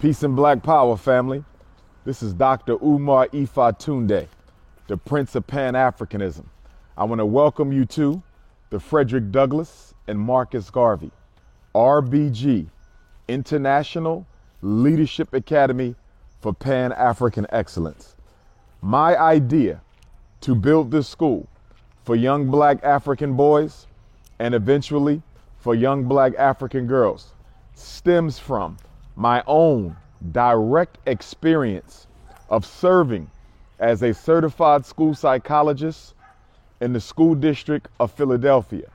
Peace and Black Power, family. This is Dr. Umar Ifa Tunde, the Prince of Pan-Africanism. I want to welcome you to the Frederick Douglass and Marcus Garvey, RBG, International Leadership Academy for Pan-African Excellence. My idea to build this school for young Black African boys and eventually for young Black African girls stems from my own direct experience of serving as a certified school psychologist in the school district of Philadelphia,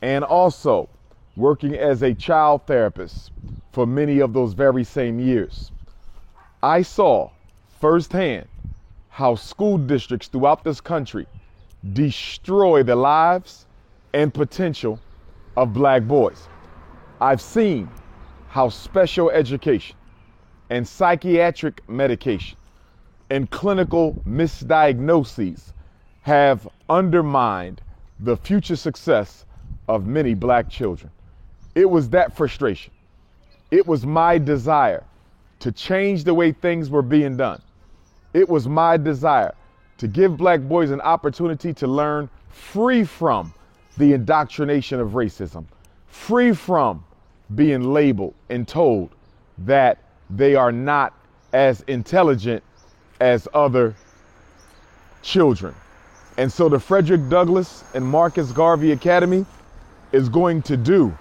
and also working as a child therapist for many of those very same years. I saw firsthand how school districts throughout this country destroy the lives and potential of Black boys. I've seen how special education and psychiatric medication and clinical misdiagnoses have undermined the future success of many Black children. It was that frustration. It was my desire to change the way things were being done. It was my desire to give Black boys an opportunity to learn free from the indoctrination of racism, free from being labeled and told that they are not as intelligent as other children. And so the Frederick Douglass and Marcus Garvey Academy is going to do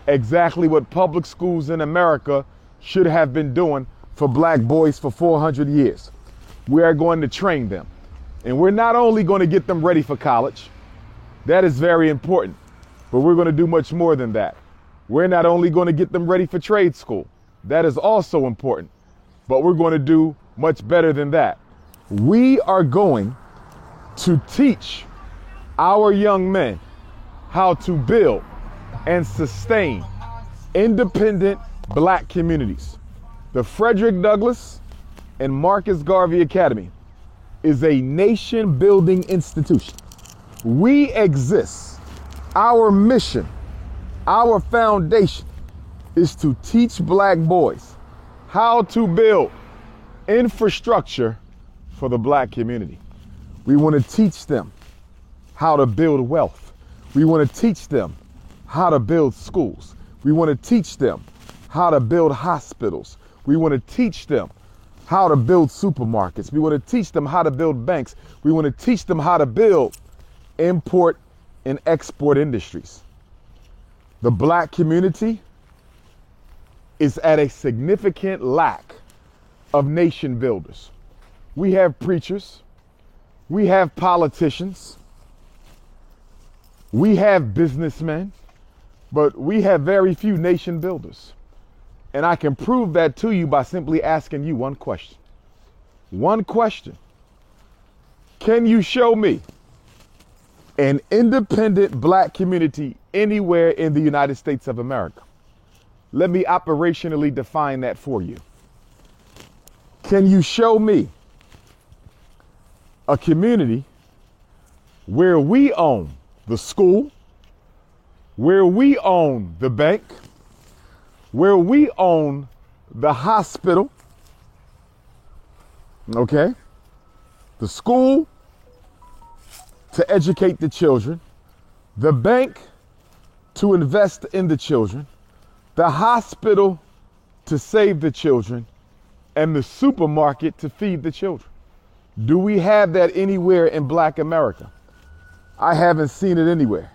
exactly what public schools in America should have been doing for Black boys for 400 years. We are going to train them. And we're not only going to get them ready for college, that is very important, but we're going to do much more than that. We're not only going to get them ready for trade school, that is also important, but we're going to do much better than that. We are going to teach our young men how to build and sustain independent Black communities. The Frederick Douglass and Marcus Garvey Academy is a nation-building institution. We exist. Our mission, our foundation is to teach Black boys how to build infrastructure for the Black community. We want to teach them how to build wealth. We want to teach them how to build schools. We want to teach them how to build hospitals. We want to teach them how to build supermarkets. We want to teach them how to build banks. We want to teach them how to build import and export industries. The Black community is at a significant lack of nation builders. We have preachers, we have politicians, we have businessmen, but we have very few nation builders. And I can prove that to you by simply asking you one question. One question. Can you show me an independent Black community anywhere in the United States of America? Let me operationally define that for you. Can you show me a community where we own the school, where we own the bank, where we own the hospital, okay? The school to educate the children, the bank to invest in the children, the hospital to save the children, and the supermarket to feed the children. Do we have that anywhere in Black America? I haven't seen it anywhere.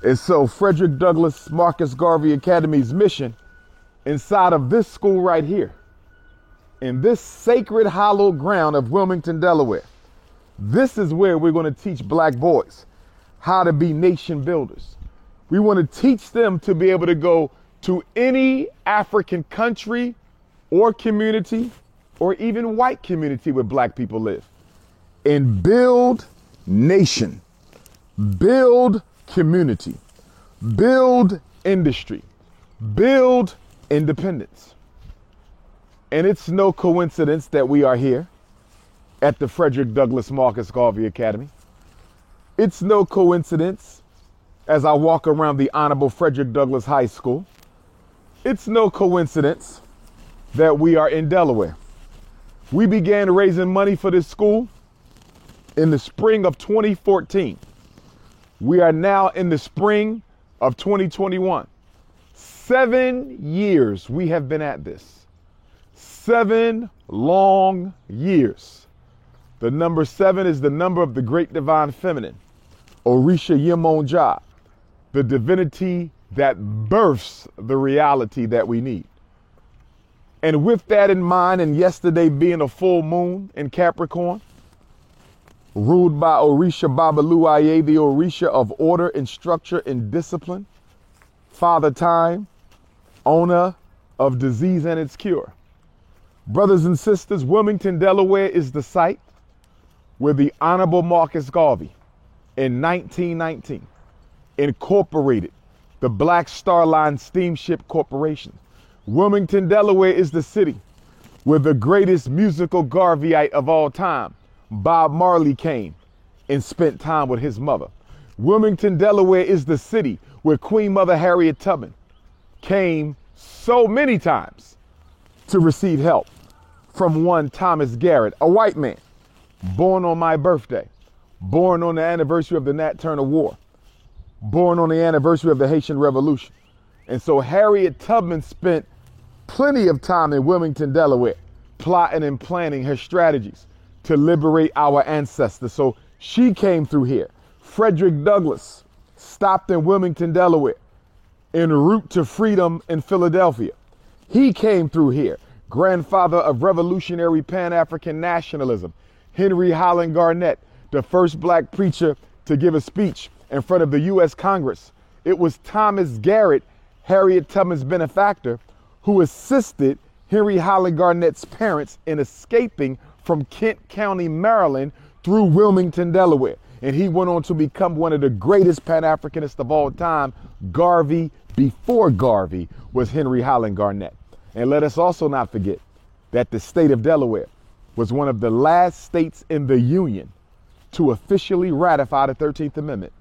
And so Frederick Douglass Marcus Garvey Academy's mission inside of this school right here, in this sacred hallowed ground of Wilmington, Delaware, this is where we're going to teach Black boys how to be nation builders. We want to teach them to be able to go to any African country or community or even white community where Black people live and build nation, build community, build industry, build independence. And it's no coincidence that we are here at the Frederick Douglass Marcus Garvey Academy. It's no coincidence as I walk around the Honorable Frederick Douglass High School. It's no coincidence that we are in Delaware. We began raising money for this school in the spring of 2014. We are now in the spring of 2021. 7 years we have been at this. 7 long years. The number 7 is the number of the great divine feminine, Orisha Yemonja, the divinity that births the reality that we need. And with that in mind, and yesterday being a full moon in Capricorn, ruled by Orisha Babaluaye, the Orisha of order and structure and discipline, Father Time, owner of disease and its cure. Brothers and sisters, Wilmington, Delaware is the site where the Honorable Marcus Garvey in 1919 incorporated the Black Star Line Steamship Corporation. Wilmington, Delaware is the city where the greatest musical Garveyite of all time, Bob Marley, came and spent time with his mother. Wilmington, Delaware is the city where Queen Mother Harriet Tubman came so many times to receive help from one Thomas Garrett, a white man, born on my birthday, born on the anniversary of the Nat Turner War, born on the anniversary of the Haitian Revolution. And so Harriet Tubman spent plenty of time in Wilmington, Delaware, plotting and planning her strategies to liberate our ancestors. So she came through here. Frederick Douglass stopped in Wilmington, Delaware, en route to freedom in Philadelphia. He came through here. Grandfather of revolutionary Pan-African nationalism, Henry Highland Garnett, the first black preacher to give a speech in front of the U.S. Congress. It was Thomas Garrett, Harriet Tubman's benefactor, who assisted Henry Highland Garnett's parents in escaping from Kent County, Maryland, through Wilmington, Delaware. And he went on to become one of the greatest Pan-Africanists of all time. Garvey, before Garvey, was Henry Highland Garnett. And let us also not forget that the state of Delaware was one of the last states in the Union to officially ratify the 13th Amendment.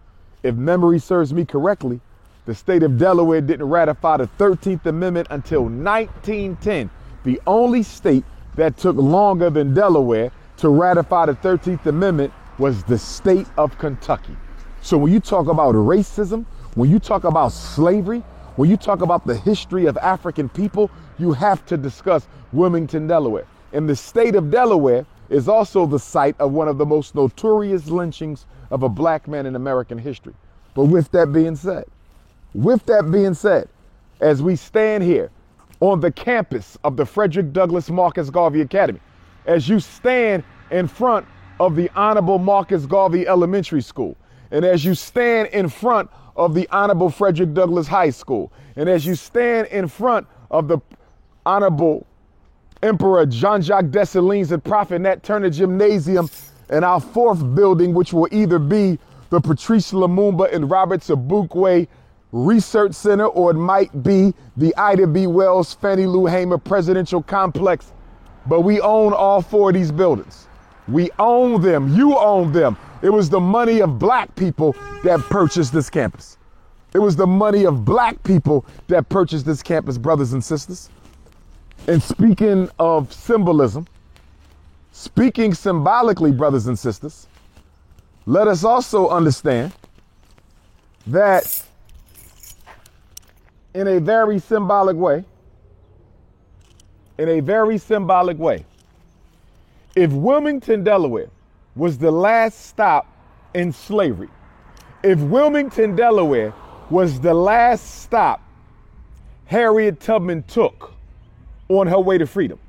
If memory serves me correctly, the state of Delaware didn't ratify the 13th Amendment until 1910. The only state that took longer than Delaware to ratify the 13th Amendment was the state of Kentucky. So when you talk about racism, when you talk about slavery, when you talk about the history of African people, you have to discuss Wilmington, Delaware. And the state of Delaware is also the site of one of the most notorious lynchings of a black man in American history. But with that being said, as we stand here on the campus of the Frederick Douglass Marcus Garvey Academy, as you stand in front of the Honorable Marcus Garvey Elementary School, and as you stand in front of the Honorable Frederick Douglass High School, and as you stand in front of the Honorable Emperor Jean-Jacques Dessalines and Prophet Nat Turner Gymnasium, and our 4th building, which will either be the Patrice Lumumba and Robert Sobukwe Research Center, or it might be the Ida B. Wells Fannie Lou Hamer Presidential Complex. But we own all 4 of these buildings. We own them. You own them. It was the money of black people that purchased this campus. It was the money of black people that purchased this campus, brothers and sisters. And speaking of symbolism, speaking symbolically, brothers and sisters, let us also understand that in a very symbolic way, if Wilmington, Delaware was the last stop in slavery, if Wilmington, Delaware was the last stop Harriet Tubman took on her way to freedom,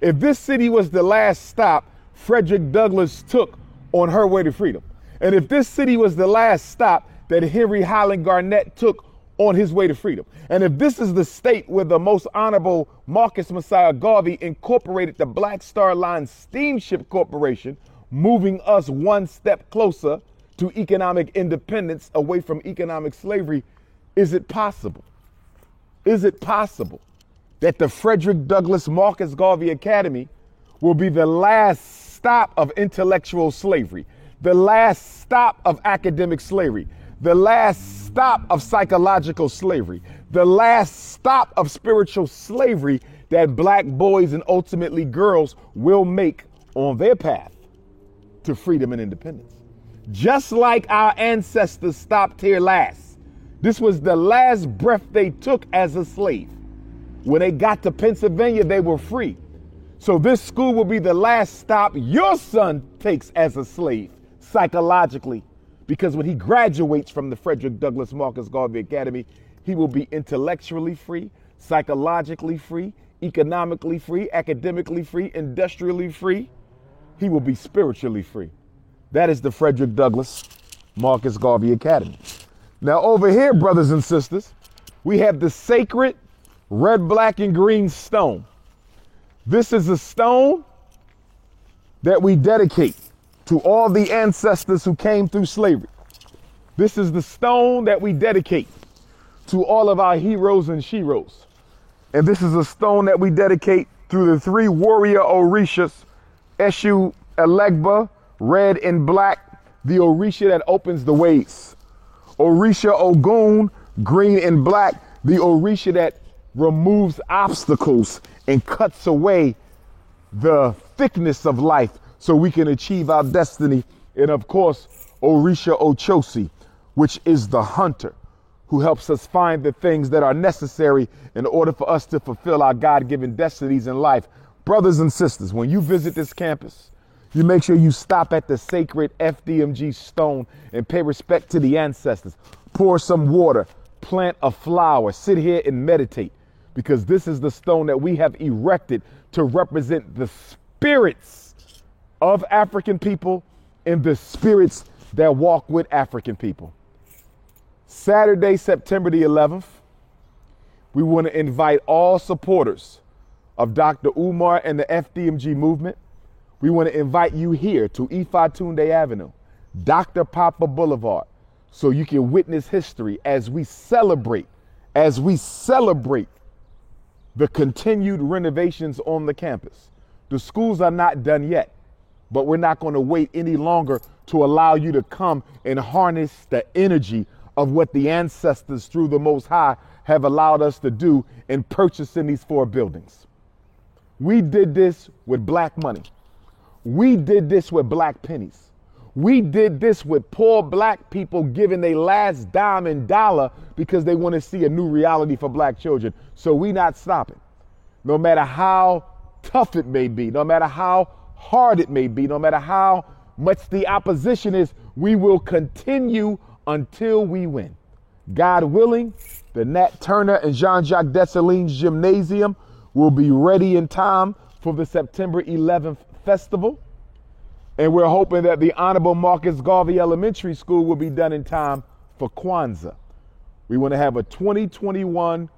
if this city was the last stop Frederick Douglass took on her way to freedom, and if this city was the last stop that Henry Highland Garnett took on his way to freedom, and if this is the state where the most honorable Marcus Messiah Garvey incorporated the Black Star Line Steamship Corporation, moving us one step closer to economic independence away from economic slavery, is it possible? Is it possible that the Frederick Douglass Marcus Garvey Academy will be the last stop of intellectual slavery, the last stop of academic slavery, the last stop of psychological slavery, the last stop of spiritual slavery that black boys and ultimately girls will make on their path to freedom and independence. Just like our ancestors stopped here last. This was the last breath they took as a slave. When they got to Pennsylvania, they were free. So this school will be the last stop your son takes as a slave, psychologically, because when he graduates from the Frederick Douglass Marcus Garvey Academy, he will be intellectually free, psychologically free, economically free, academically free, industrially free. He will be spiritually free. That is the Frederick Douglass Marcus Garvey Academy. Now over here, brothers and sisters, we have the sacred red, black, and green stone. This is a stone that we dedicate to all the ancestors who came through slavery. This is the stone that we dedicate to all of our heroes and sheroes. And this is a stone that we dedicate through the three warrior Orishas, Eshu, Elegba, red and black, the Orisha that opens the ways. Orisha Ogun, green and black, the Orisha that removes obstacles and cuts away the thickness of life so we can achieve our destiny. And of course, Orisha Ochosi, which is the hunter who helps us find the things that are necessary in order for us to fulfill our God-given destinies in life. Brothers and sisters, when you visit this campus, you make sure you stop at the sacred FDMG stone and pay respect to the ancestors. Pour some water, plant a flower, sit here and meditate, because this is the stone that we have erected to represent the spirits of African people and the spirits that walk with African people. Saturday, September the 11th, we want to invite all supporters of Dr. Umar and the FDMG movement. We want to invite you here to Ifa Tunde Avenue, Dr. Papa Boulevard, so you can witness history as we celebrate the continued renovations on the campus. The schools are not done yet, but we're not going to wait any longer to allow you to come and harness the energy of what the ancestors through the Most High have allowed us to do in purchasing these 4 buildings. We did this with black money. We did this with black pennies. We did this with poor black people giving their last dime and dollar because they want to see a new reality for black children. So we not stopping. No matter how tough it may be, no matter how hard it may be, no matter how much the opposition is, we will continue until we win. God willing, the Nat Turner and Jean-Jacques Dessalines Gymnasium will be ready in time for the September 11th festival. And we're hoping that the Honorable Marcus Garvey Elementary School will be done in time for Kwanzaa. We want to have a 2021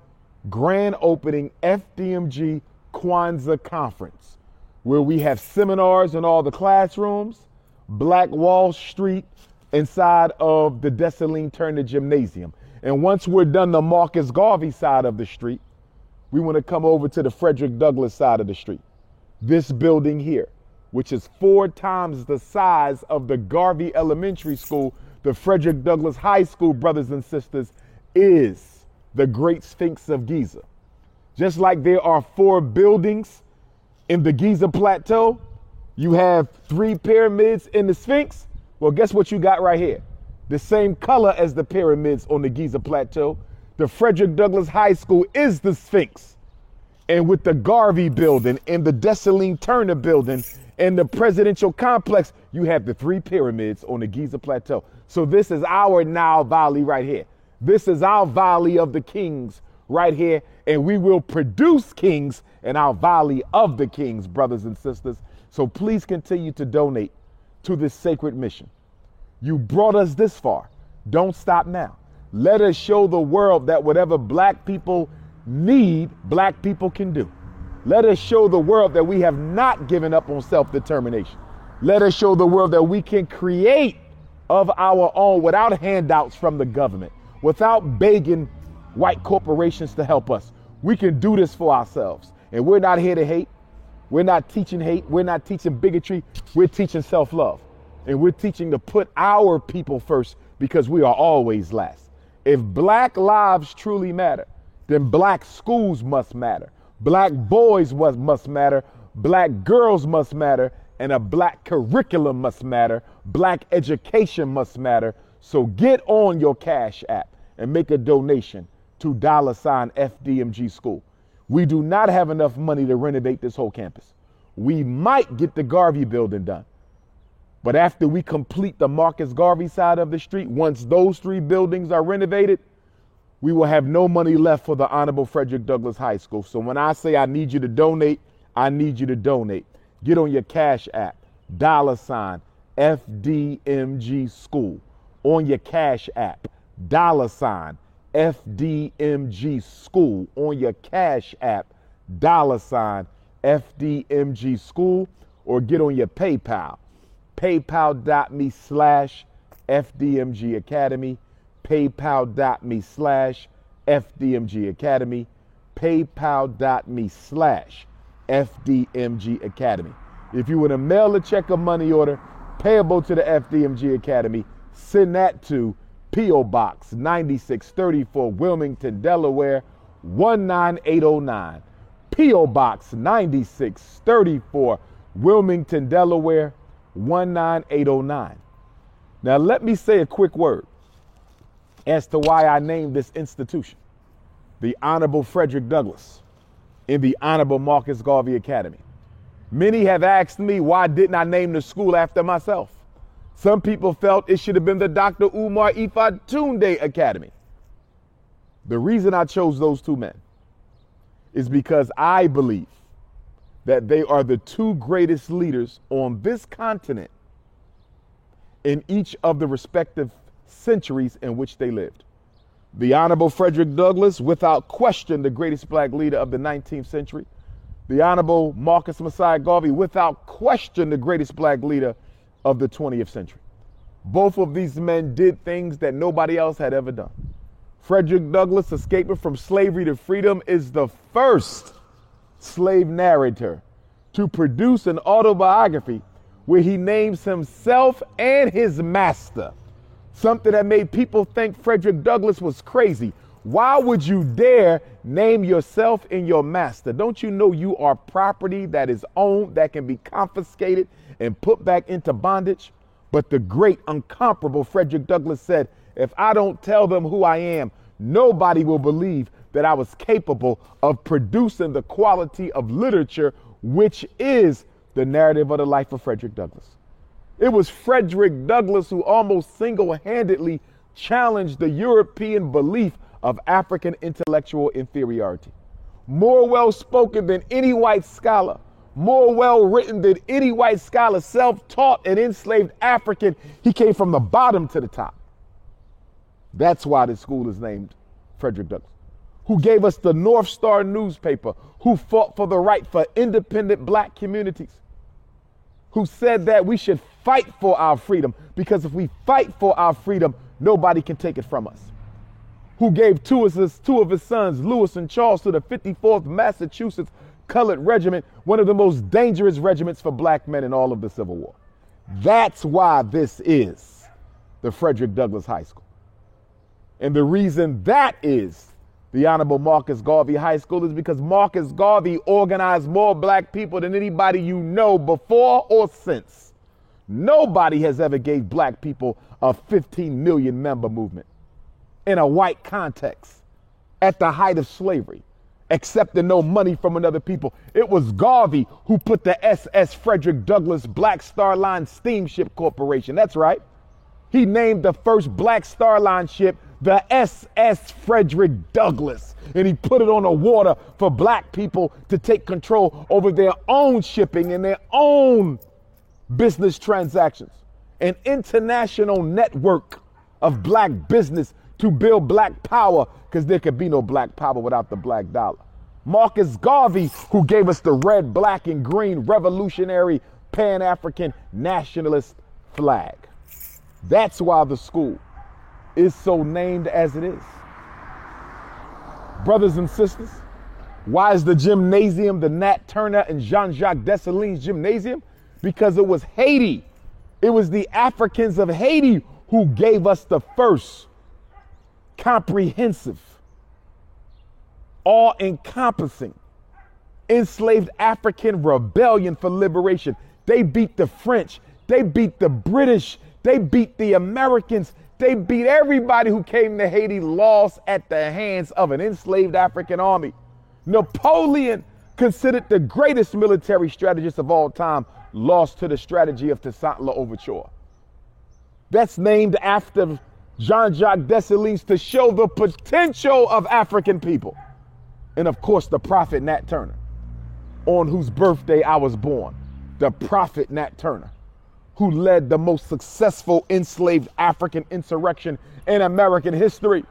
grand opening FDMG Kwanzaa conference where we have seminars in all the classrooms, Black Wall Street inside of the Dessalines Turner Gymnasium. And once we're done the Marcus Garvey side of the street, we want to come over to the Frederick Douglass side of the street. This building here, which is 4 times the size of the Garvey Elementary School, the Frederick Douglass High School, brothers and sisters, is the Great Sphinx of Giza. Just like there are 4 buildings in the Giza Plateau, you have 3 pyramids in the Sphinx. Well, guess what you got right here? The same color as the pyramids on the Giza Plateau. The Frederick Douglass High School is the Sphinx. And with the Garvey building and the Dessalines Turner building and the presidential complex, you have the 3 pyramids on the Giza Plateau. So this is our Nile Valley right here. This is our Valley of the Kings right here. And we will produce kings in our Valley of the Kings, brothers and sisters. So please continue to donate to this sacred mission. You brought us this far. Don't stop now. Let us show the world that whatever black people need, black people can do. Let us show the world that we have not given up on self-determination. Let us show the world that we can create of our own without handouts from the government, without begging white corporations to help us. We can do this for ourselves. And we're not here to hate. We're not teaching hate. We're not teaching bigotry. We're teaching self-love. And we're teaching to put our people first because we are always last. If black lives truly matter, then black schools must matter. Black boys must matter. Black girls must matter. And a black curriculum must matter. Black education must matter. So get on your Cash App and make a donation to $FDMG School. We do not have enough money to renovate this whole campus. We might get the Garvey building done. But after we complete the Marcus Garvey side of the street, once those 3 buildings are renovated, we will have no money left for the Honorable Frederick Douglass High School. So when I say I need you to donate, I need you to donate. Get on your Cash App, $FDMG School. On your Cash App, $FDMG School. On your Cash App, $FDMG School. Or get on your PayPal, paypal.me/FDMG Academy, paypal.me/FDMG Academy, paypal.me/FDMG Academy. If you want to mail a check or money order payable to the FDMG Academy, send that to P.O. Box 9634, Wilmington, Delaware, 19809. P.O. Box 9634, Wilmington, Delaware, 19809. Now, let me say a quick word as to why I named this institution the Honorable Frederick Douglass in the Honorable Marcus Garvey Academy. Many have asked me, why didn't I name the school after myself? Some people felt it should have been the Dr. Umar Ifa Tunde Academy. The reason I chose those 2 men is because I believe that they are the 2 greatest leaders on this continent in each of the respective centuries in which they lived. The Honorable Frederick Douglass, without question, the greatest black leader of the 19th century. The Honorable Marcus Messiah Garvey, without question, the greatest black leader of the 20th century. Both of these men did things that nobody else had ever done. Frederick Douglass, escaping from slavery to freedom, is the first slave narrator to produce an autobiography where he names himself and his master, something that made people think Frederick Douglass was crazy. Why would you dare name yourself and your master? Don't you know you are property that is owned, that can be confiscated and put back into bondage? But the great, incomparable Frederick Douglass said, if I don't tell them who I am, nobody will believe that I was capable of producing the quality of literature, which is the narrative of the life of Frederick Douglass. It was Frederick Douglass who almost single-handedly challenged the European belief of African intellectual inferiority. More well-spoken than any white scholar, more well-written than any white scholar, self-taught and enslaved African, he came from the bottom to the top. That's why this school is named Frederick Douglass, who gave us the North Star newspaper, who fought for the right for independent black communities, who said that we should fight for our freedom, because if we fight for our freedom, nobody can take it from us. Who gave two of his sons, Lewis and Charles, to the 54th Massachusetts Colored Regiment, one of the most dangerous regiments for black men in all of the Civil War. That's why this is the Frederick Douglass High School. And the reason that is the Honorable Marcus Garvey High School is because Marcus Garvey organized more black people than anybody you know before or since. Nobody has ever gave black people a 15 million member movement in a white context at the height of slavery, accepting no money from another people. It was Garvey who put the SS Frederick Douglass Black Star Line Steamship Corporation. That's right. He named the first Black Star Line ship the SS Frederick Douglass, and he put it on the water for black people to take control over their own shipping and their own business transactions. An international network of black business to build black power, because there could be no black power without the black dollar. Marcus Garvey, who gave us the red, black, and green revolutionary Pan-African nationalist flag. That's why the school is so named as it is. Brothers and sisters, why is the gymnasium the Nat Turner and Jean-Jacques Dessalines Gymnasium? Because it was Haiti. It was the Africans of Haiti who gave us the first comprehensive, all-encompassing enslaved African rebellion for liberation. They beat the French. They beat the British. They beat the Americans. They beat everybody who came to Haiti, lost at the hands of an enslaved African army. Napoleon, considered the greatest military strategist of all time, lost to the strategy of Toussaint L'Ouverture. That's named after Jean-Jacques Dessalines to show the potential of African people. And of course, the prophet Nat Turner, on whose birthday I was born. The prophet Nat Turner, who led the most successful enslaved African insurrection in American history.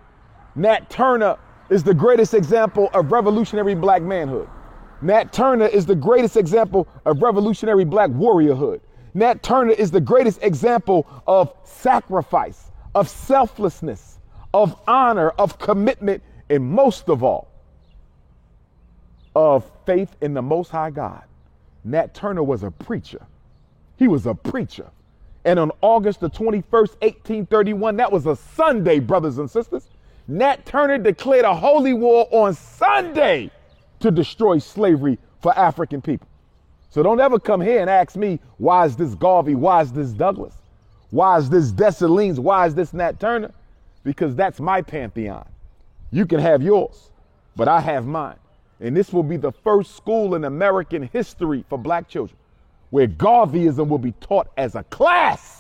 Nat Turner is the greatest example of revolutionary black manhood. Nat Turner is the greatest example of revolutionary black warriorhood. Nat Turner is the greatest example of sacrifice, of selflessness, of honor, of commitment, and most of all, of faith in the Most High God. Nat Turner was a preacher. He was a preacher. And on August the 21st, 1831, that was a Sunday, brothers and sisters, Nat Turner declared a holy war on Sunday to destroy slavery for African people. So don't ever come here and ask me, why is this Garvey? Why is this Douglas? Why is this Dessalines? Why is this Nat Turner? Because that's my pantheon. You can have yours, but I have mine. And this will be the first school in American history for black children where Garveyism will be taught as a class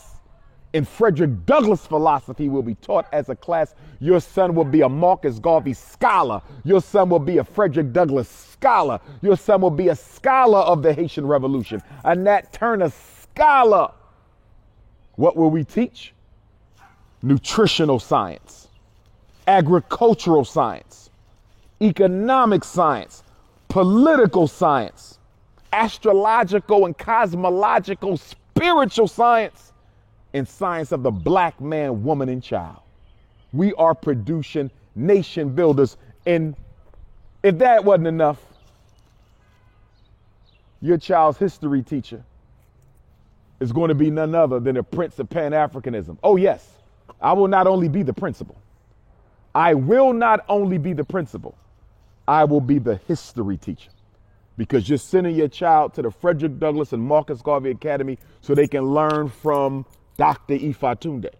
and Frederick Douglass philosophy will be taught as a class. Your son will be a Marcus Garvey scholar. Your son will be a Frederick Douglass scholar. Your son will be a scholar of the Haitian Revolution, a Nat Turner scholar. What will we teach? Nutritional science, agricultural science, economic science, political science, astrological and cosmological spiritual science, and science of the black man, woman, and child. We are producing nation builders. And if that wasn't enough, your child's history teacher is going to be none other than a prince of Pan-Africanism. Oh, yes, I will not only be the principal. I will not only be the principal. I will be the history teacher, because you're sending your child to the Frederick Douglass and Marcus Garvey Academy so they can learn from Dr. Ifa Tunde.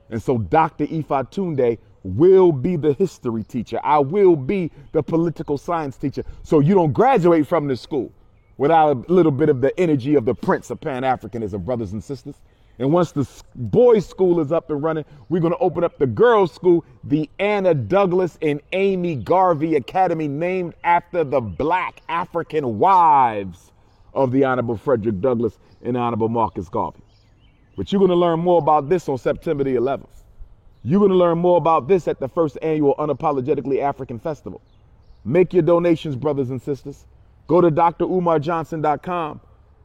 And so Dr. Ifa Tunde will be the history teacher. I will be the political science teacher. So you don't graduate from this school without a little bit of the energy of the prince of Pan-Africanism, brothers and sisters. And once the boys' school is up and running, we're going to open up the girls' school, the Anna Douglass and Amy Garvey Academy, named after the black African wives of the Honorable Frederick Douglass and Honorable Marcus Garvey. But you're going to learn more about this on September the 11th. You're going to learn more about this at the first annual Unapologetically African Festival. Make your donations, brothers and sisters. Go to drumarjohnson.com.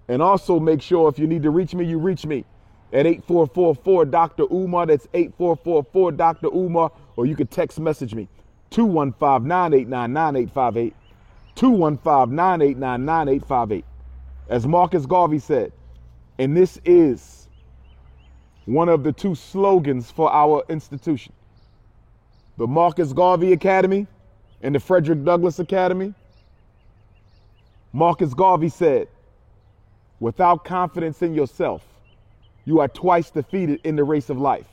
And also make sure if you need to reach me, you reach me at 8444 Dr. Umar. That's 8444 Dr. Umar. Or you can text message me 215-989-9858. 215-989-9858. As Marcus Garvey said, and this is one of the two slogans for our institution, the Marcus Garvey Academy and the Frederick Douglass Academy. Marcus Garvey said, without confidence in yourself, you are twice defeated in the race of life.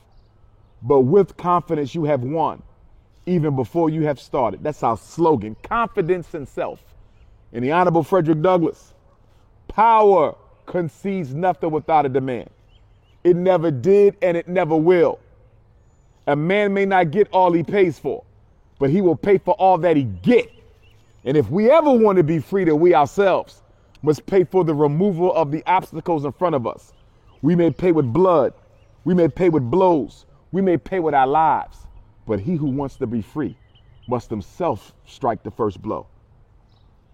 But with confidence, you have won, even before you have started. That's our slogan, confidence in self. And the Honorable Frederick Douglass, power concedes nothing without a demand. It never did, and it never will. A man may not get all he pays for, but he will pay for all that he get. And if we ever want to be free, then we ourselves must pay for the removal of the obstacles in front of us. We may pay with blood. We may pay with blows. We may pay with our lives. But he who wants to be free must himself strike the first blow.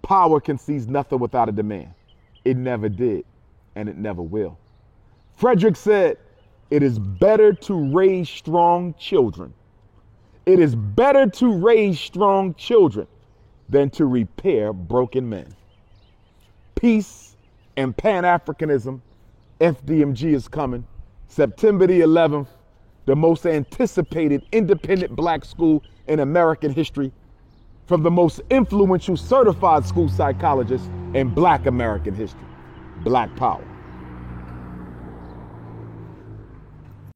Power concedes nothing without a demand. It never did, and it never will. Frederick said, it is better to raise strong children. It is better to raise strong children than to repair broken men. Peace and Pan-Africanism. FDMG is coming. September the 11th, the most anticipated independent black school in American history. from the most influential certified school psychologist in Black American history. Black Power.